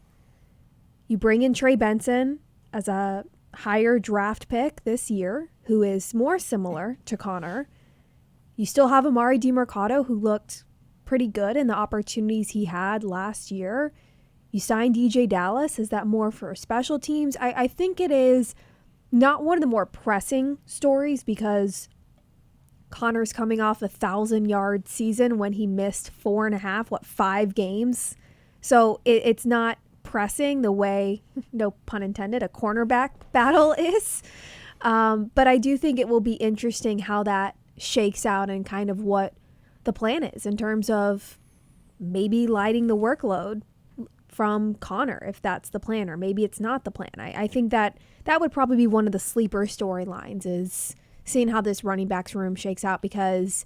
You bring in Trey Benson, as a higher draft pick this year, who is more similar to Connor. You still have Amari DiMercato, who looked pretty good in the opportunities he had last year. You signed DJ Dallas. Is that more for special teams? I think it is not one of the more pressing stories because Connor's coming off a 1,000-yard season when he missed 5 games. So it's not pressing the way, no pun intended, a cornerback battle is. But I do think it will be interesting how that shakes out and kind of what the plan is in terms of maybe lighting the workload from Connor, if that's the plan, or maybe it's not the plan. I think that would probably be one of the sleeper storylines, is seeing how this running backs room shakes out, because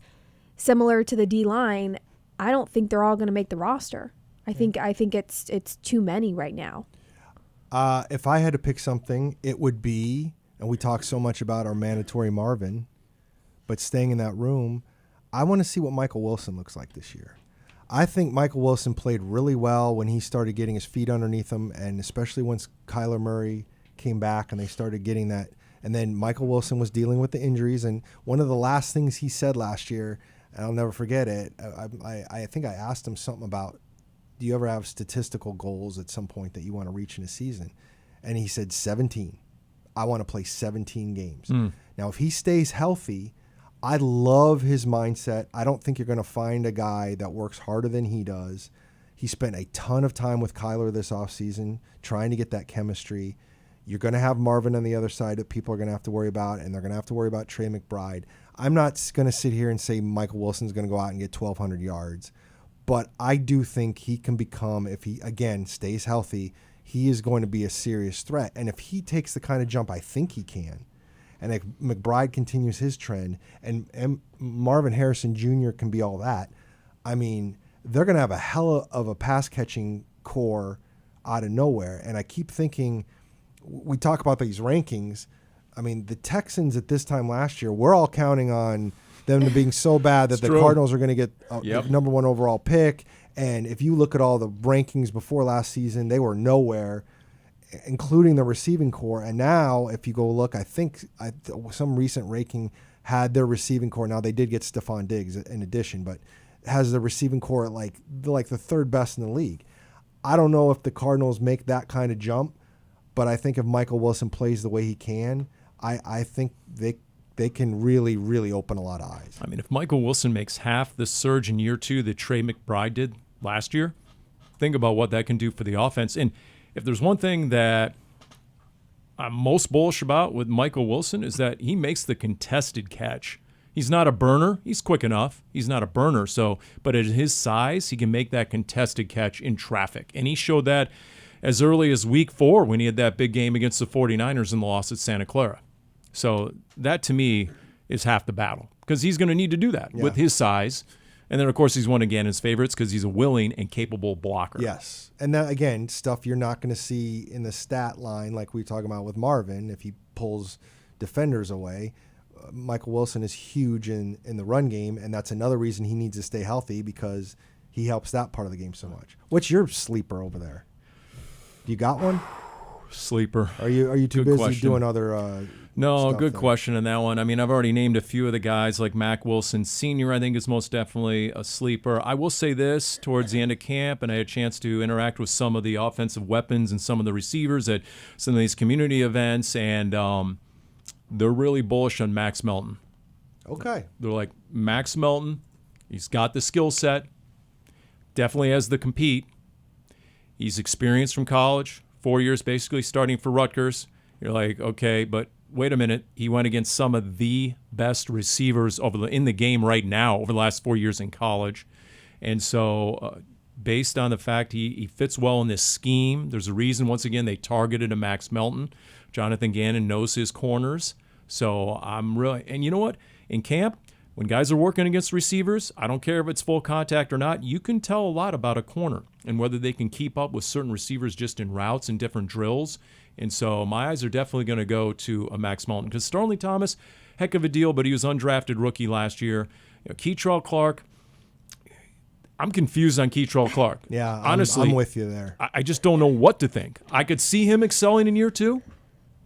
similar to the D-line, I don't think they're all going to make the roster. I think it's too many right now. If I had to pick something, it would be, and we talk so much about our mandatory Marvin, but staying in that room, I want to see what Michael Wilson looks like this year. I think Michael Wilson played really well when he started getting his feet underneath him, and especially once Kyler Murray came back and they started getting that. And then Michael Wilson was dealing with the injuries, and one of the last things he said last year, and I'll never forget it, I think I asked him something about, do you ever have statistical goals at some point that you want to reach in a season? And he said 17. I want to play 17 games. Now, if he stays healthy, I love his mindset. I don't think you're going to find a guy that works harder than he does. He spent a ton of time with Kyler this offseason trying to get that chemistry. You're going to have Marvin on the other side that people are going to have to worry about, and they're going to have to worry about Trey McBride. I'm not going to sit here and say Michael Wilson's going to go out and get 1,200 yards, but I do think he can become, if he, again, stays healthy, he is going to be a serious threat. And if he takes the kind of jump I think he can, and if McBride continues his trend, and Marvin Harrison Jr. can be all that, I mean, they're going to have a hell of a pass-catching core out of nowhere. And I keep thinking, we talk about these rankings. I mean, the Texans at this time last year, we're all counting on them being so bad that the Cardinals are going to get the number 1 overall pick. And if you look at all the rankings before last season, they were nowhere, including the receiving core. And now, if you go look, I think some recent ranking had their receiving core. Now, they did get Stephon Diggs in addition, but has the receiving core like the third best in the league. I don't know if the Cardinals make that kind of jump, but I think if Michael Wilson plays the way he can, I think they can really, really open a lot of eyes. I mean, if Michael Wilson makes half the surge in year 2 that Trey McBride did last year, think about what that can do for the offense. And if there's one thing that I'm most bullish about with Michael Wilson is that he makes the contested catch. He's not a burner. He's quick enough. He's not a burner. But at his size, he can make that contested catch in traffic. And he showed that as early as week 4 when he had that big game against the 49ers in the loss at Santa Clara. So that, to me, is half the battle because he's going to need to do that with his size. And then, of course, he's one of Gannon's favorites because he's a willing and capable blocker. Yes. And that, again, stuff you're not going to see in the stat line like we talk about with Marvin if he pulls defenders away. Michael Wilson is huge in the run game, and that's another reason he needs to stay healthy because he helps that part of the game so much. What's your sleeper over there? You got one? Sleeper. Are you too busy question. doing other No, stuff good there? question on that one. I mean, I've already named a few of the guys, like Mack Wilson Sr. I think is most definitely a sleeper. I will say this, towards the end of camp, and I had a chance to interact with some of the offensive weapons and some of the receivers at some of these community events, and they're really bullish on Max Melton. Okay. They're like, Max Melton, he's got the skill set, definitely has the compete. He's experienced from college, 4 years basically starting for Rutgers. You're like, okay, but wait a minute. He went against some of the best receivers in the game right now over the last 4 years in college. And so based on the fact he fits well in this scheme, there's a reason, once again, they targeted a Max Melton. Jonathan Gannon knows his corners. So I'm really – and you know what? In camp, when guys are working against receivers, I don't care if it's full contact or not, you can tell a lot about a corner and whether they can keep up with certain receivers just in routes and different drills. And so my eyes are definitely going to go to a Max Melton because Sterling Thomas, heck of a deal, but he was undrafted rookie last year. Keitrell Clark, I'm confused on Keitrell Clark. Yeah, honestly, I'm with you there. I just don't know what to think. I could see him excelling in year 2,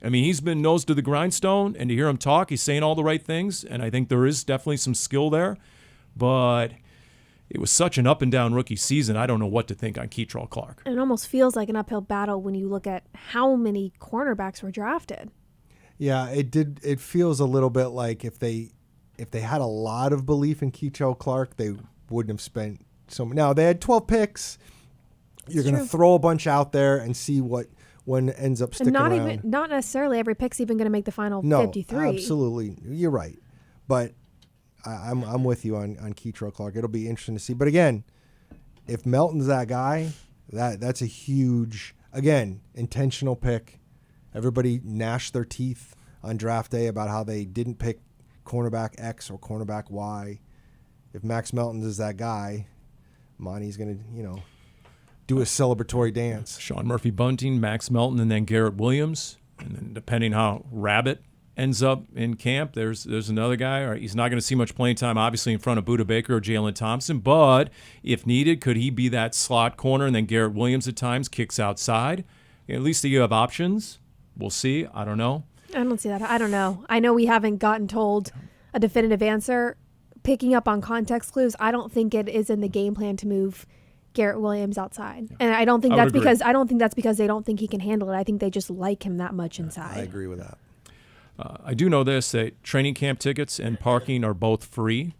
I mean, he's been nose to the grindstone, and to hear him talk, he's saying all the right things, and I think there is definitely some skill there. But it was such an up-and-down rookie season, I don't know what to think on Keitrell Clark. It almost feels like an uphill battle when you look at how many cornerbacks were drafted. Yeah, it did. It feels a little bit like if they had a lot of belief in Keitrell Clark, they wouldn't have spent so much. Now, they had 12 picks. You're going to throw a bunch out there and see what one ends up sticking around. Not necessarily every pick's even going to make the final 53. No, absolutely. You're right. But I'm with you on Keitrell Clark. It'll be interesting to see. But again, if Melton's that guy, that's a huge, again, intentional pick. Everybody gnashed their teeth on draft day about how they didn't pick cornerback X or cornerback Y. If Max Melton is that guy, Monty's going to, do a celebratory dance. Sean Murphy-Bunting, Max Melton, and then Garrett Williams. And then depending how Rabbit ends up in camp, there's another guy. All right, he's not going to see much playing time, obviously, in front of Budda Baker or Jalen Thompson. But if needed, could he be that slot corner? And then Garrett Williams at times kicks outside. At least you have options. We'll see. I don't know. I don't see that. I don't know. I know we haven't gotten told a definitive answer. Picking up on context clues, I don't think it is in the game plan to move Garrett Williams outside. Yeah. And I don't think that's because they don't think he can handle it. I think they just like him that much inside. I agree with that. I do know this, that training camp tickets and parking are both free.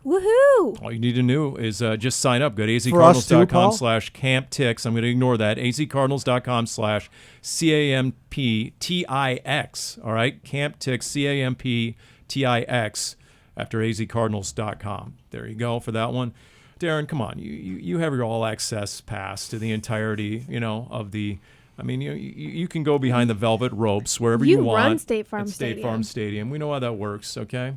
Woohoo! All you need to do is just sign up. Go to azcardinals.com/camptix. I'm going to ignore that. azcardinals.com/CAMPTIX. All right? CampTix, CAMPTIX after azcardinals.com. There you go for that one. Darren, come on. You have your all-access pass to the entirety, of the – I mean, you can go behind the velvet ropes wherever you want. You run State Farm Stadium. State Farm Stadium. We know how that works, okay?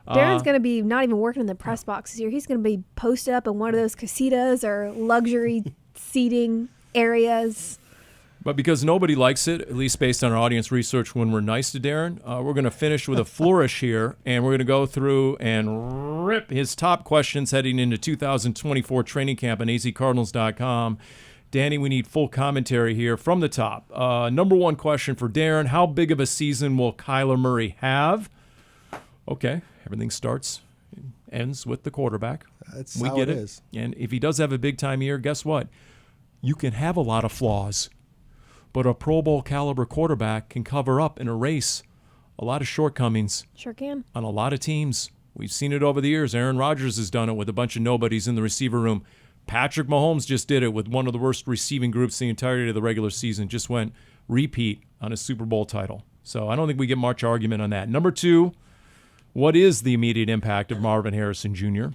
Darren's going to be not even working in the press box this year. He's going to be posted up in one of those casitas or luxury seating areas. But because nobody likes it, at least based on our audience research when we're nice to Darren, we're going to finish with a flourish here, and we're going to go through and rip his top questions heading into 2024 training camp on azcardinals.com. Dani, we need full commentary here from the top. Number one question for Darren, how big of a season will Kyler Murray have? Okay, everything starts and ends with the quarterback. That's how it is. And if he does have a big-time year, guess what? You can have a lot of flaws, but a Pro Bowl caliber quarterback can cover up and erase a lot of shortcomings. Sure can. On a lot of teams. We've seen it over the years. Aaron Rodgers has done it with a bunch of nobodies in the receiver room. Patrick Mahomes just did it with one of the worst receiving groups the entirety of the regular season. Just went repeat on a Super Bowl title. So I don't think we get much argument on that. Number two, what is the immediate impact of Marvin Harrison Jr.?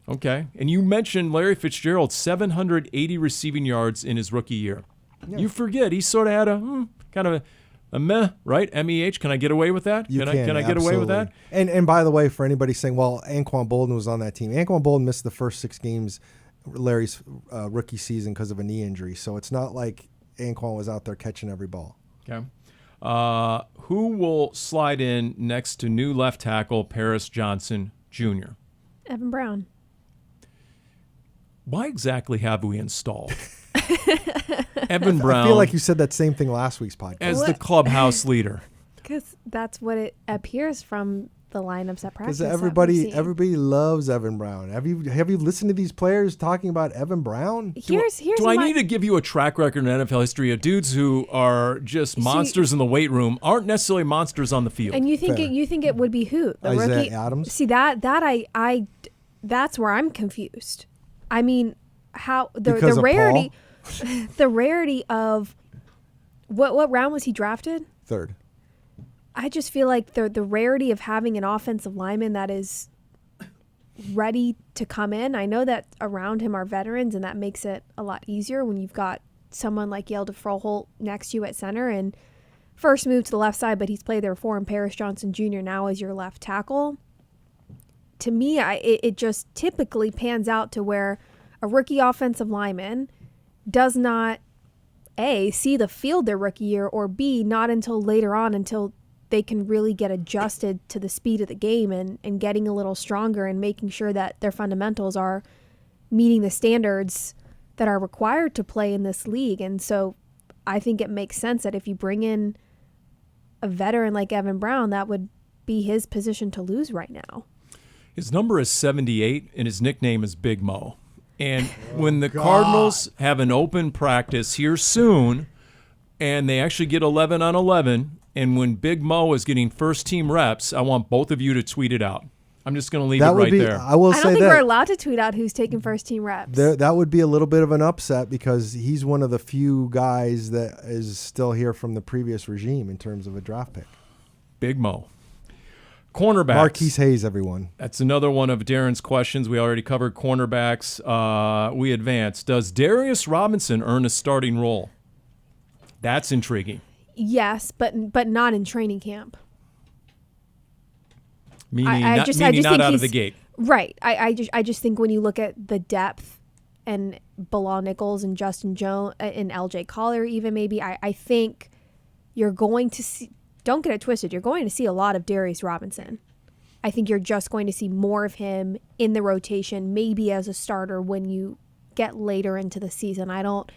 Okay. And you mentioned Larry Fitzgerald, 780 receiving yards in his rookie year. Yeah. You forget he sort of had a kind of a meh, right? MEH. Can I get away with that? Can I get away with that? And by the way, for anybody saying, well, Anquan Bolden was on that team. Anquan Bolden missed the first 6 games Larry's rookie season because of a knee injury. So it's not like Anquan was out there catching every ball. Okay. Who will slide in next to new left tackle Paris Johnson Jr.? Evan Brown. Why exactly have we installed Evan Brown? I feel like you said that same thing last week's podcast. As the clubhouse leader. Because that's what it appears from the lineups at practice. Because everybody loves Evan Brown. Have you listened to these players talking about Evan Brown? Do I need to give you a track record in NFL history of dudes who are just monsters in the weight room aren't necessarily monsters on the field? And you think it would be who? The Isaiah rookie? Adams? See that's where I'm confused. I mean, how the rarity the rarity of what round was he drafted? 3rd. I just feel like the rarity of having an offensive lineman that is ready to come in. I know that around him are veterans, and that makes it a lot easier when you've got someone like Yale DeFroholt next to you at center and first moved to the left side, but he's played there before, and Paris Johnson Jr. now as your left tackle. To me, it just typically pans out to where a rookie offensive lineman does not, A, see the field their rookie year, or B, not until later on, until they can really get adjusted to the speed of the game and getting a little stronger and making sure that their fundamentals are meeting the standards that are required to play in this league. And so I think it makes sense that if you bring in a veteran like Evan Brown, that would be his position to lose right now. His number is 78, and his nickname is Big Mo. And when the Cardinals have an open practice here soon, and they actually get 11 on 11, and when Big Mo is getting first-team reps, I want both of you to tweet it out. I'm just going to leave it right there. I don't think we're allowed to tweet out who's taking first-team reps. That would be a little bit of an upset because he's one of the few guys that is still here from the previous regime in terms of a draft pick. Big Mo. Cornerbacks. Marquise Hayes, everyone. That's another one of Darren's questions. We already covered cornerbacks. We advance. Does Darius Robinson earn a starting role? That's intriguing. Yes, but not in training camp. Meaning not out of the gate. Right. I just think when you look at the depth and Bilal Nichols and Justin Jones and LJ Collier even maybe, I think you're going to see, don't get it twisted, you're going to see a lot of Darius Robinson. I think you're just going to see more of him in the rotation, maybe as a starter when you get later into the season. I don't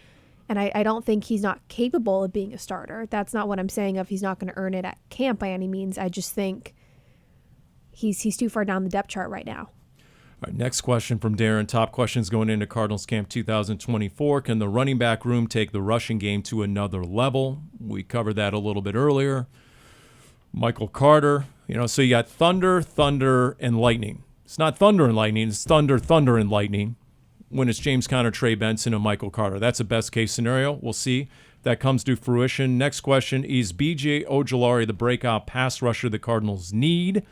think he's not capable of being a starter. That's not what I'm saying of he's not going to earn it at camp by any means. I just think he's too far down the depth chart right now. All right, next question from Darren. Top questions going into Cardinals camp 2024. Can the running back room take the rushing game to another level? We covered that a little bit earlier. Michael Carter, so you got thunder, and lightning. It's not thunder and lightning. It's thunder, and lightning when it's James Conner, Trey Benson, and Michael Carter. That's a best-case scenario. We'll see if that comes to fruition. Next question, is B.J. Ojulari the breakout pass rusher the Cardinals need?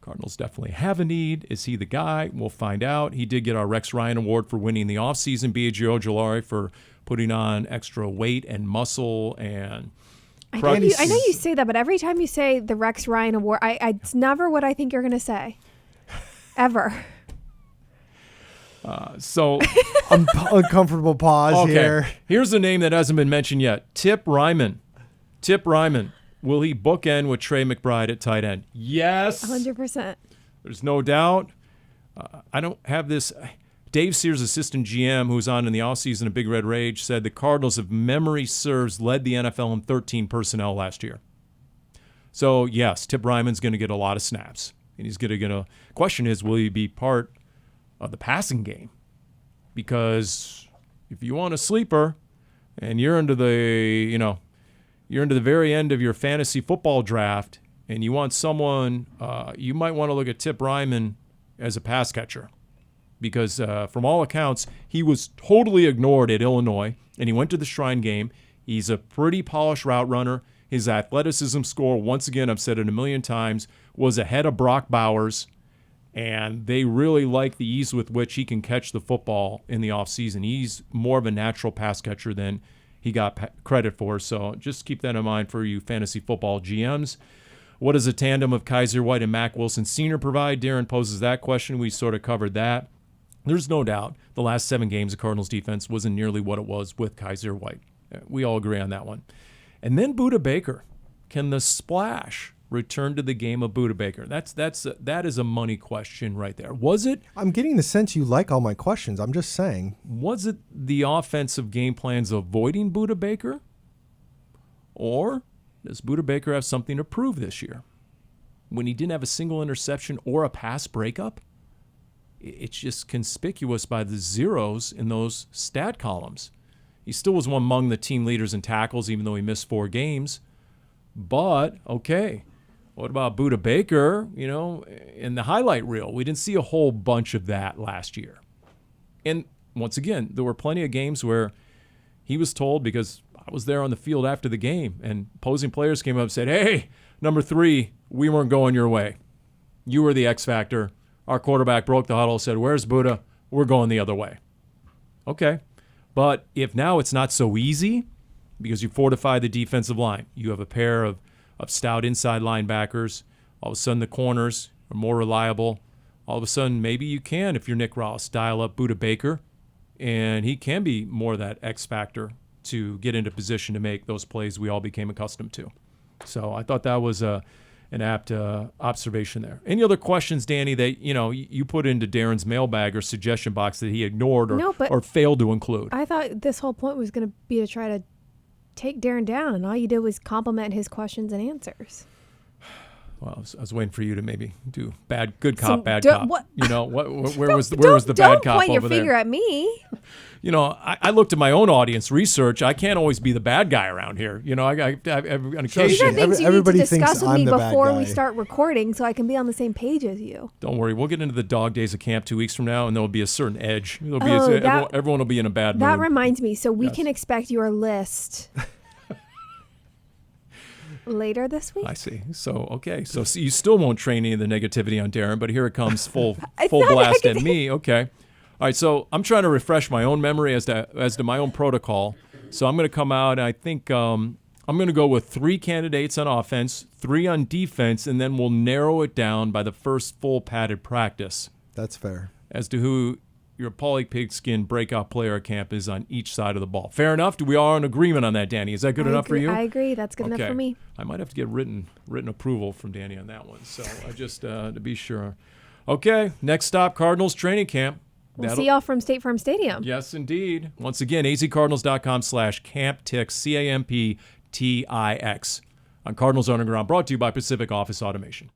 Cardinals definitely have a need. Is he the guy? We'll find out. He did get our Rex Ryan Award for winning the offseason. B.J. Ojulari for putting on extra weight and muscle and I know you say that, but every time you say the Rex Ryan Award, it's never what I think you're going to say. Ever. So uncomfortable pause here. Here's a name that hasn't been mentioned yet. Tip Ryman. Will he bookend with Trey McBride at tight end? Yes. 100%. There's no doubt. I don't have this. Dave Sears, assistant GM, who's on in the offseason of Big Red Rage, said the Cardinals, if memory serves, led the NFL in 13 personnel last year. So, yes, Tip Ryman's going to get a lot of snaps. And he's going to question is, will he be part of the passing game? Because if you want a sleeper and you're into the very end of your fantasy football draft and you want someone, you might want to look at Tip Ryman as a pass catcher. Because from all accounts, he was totally ignored at Illinois, and he went to the Shrine game. He's a pretty polished route runner. His athleticism score, once again, I've said it a million times, was ahead of Brock Bowers, and they really like the ease with which he can catch the football in the offseason. He's more of a natural pass catcher than he got credit for, so just keep that in mind for you fantasy football GMs. What does a tandem of Kaiser White and Mack Wilson Sr. provide? Darren poses that question. We sort of covered that. There's no doubt the last 7 games of Cardinals defense wasn't nearly what it was with Kaiser White. We all agree on that one. And then Budda Baker. Can the splash return to the game of Budda Baker? That is a money question right there. Was it? I'm getting the sense you like all my questions. I'm just saying. Was it the offensive game plans avoiding Budda Baker? Or does Budda Baker have something to prove this year? When he didn't have a single interception or a pass breakup? It's just conspicuous by the zeros in those stat columns. He still was one among the team leaders in tackles, even though he missed 4 games. But, okay, what about Budda Baker, in the highlight reel? We didn't see a whole bunch of that last year. And once again, there were plenty of games where he was told, because I was there on the field after the game, and opposing players came up and said, hey, number 3, we weren't going your way. You were the X factor. Our quarterback broke the huddle, said, where's Budda? We're going the other way. Okay. But if now it's not so easy because you fortify the defensive line, you have a pair of stout inside linebackers, all of a sudden the corners are more reliable. All of a sudden maybe you can, if you're Nick Ross, dial up Budda Baker, and he can be more that X factor to get into position to make those plays we all became accustomed to. So I thought that was an apt observation there. Any other questions, Dani, that you put into Darren's mailbag or suggestion box that he ignored or failed to include? I thought this whole point was going to be to try to take Darren down, and all you did was compliment his questions and answers. Well, I was waiting for you to maybe do good cop, bad cop. What? You know, where was the bad cop over there? Don't point your finger at me. You know, I looked at my own audience research. I can't always be the bad guy around here. You know, on These are occasion. things you Everybody need to discuss thinks with I'm me the bad before we guy. start recording so I can be on the same page as you. Don't worry, we'll get into the dog days of camp 2 weeks from now, and there'll be a certain edge. There'll be Oh, everyone will be in a bad mood. That reminds me, so we Yes. can expect your list later this week? I see. So you still won't train any of the negativity on Darren, but here it comes full It's full not blast at negative. me. Okay. All right, so I'm trying to refresh my own memory as to my own protocol. So I'm going to come out, and I think I'm going to go with 3 candidates on offense, 3 on defense, and then we'll narrow it down by the first full padded practice That's fair. as to who your Paulie Pigskin breakout player at camp is on each side of the ball. Fair enough? We are in agreement on that, Dani. Is that good enough for you? I agree. That's good enough for me. I might have to get written approval from Dani on that one. So I just to be sure. Okay, next stop, Cardinals training camp. We'll see y'all from State Farm Stadium. Yes, indeed. Once again, azcardinals.com/camptix, CAMPTIX. On Cardinals Underground, brought to you by Pacific Office Automation.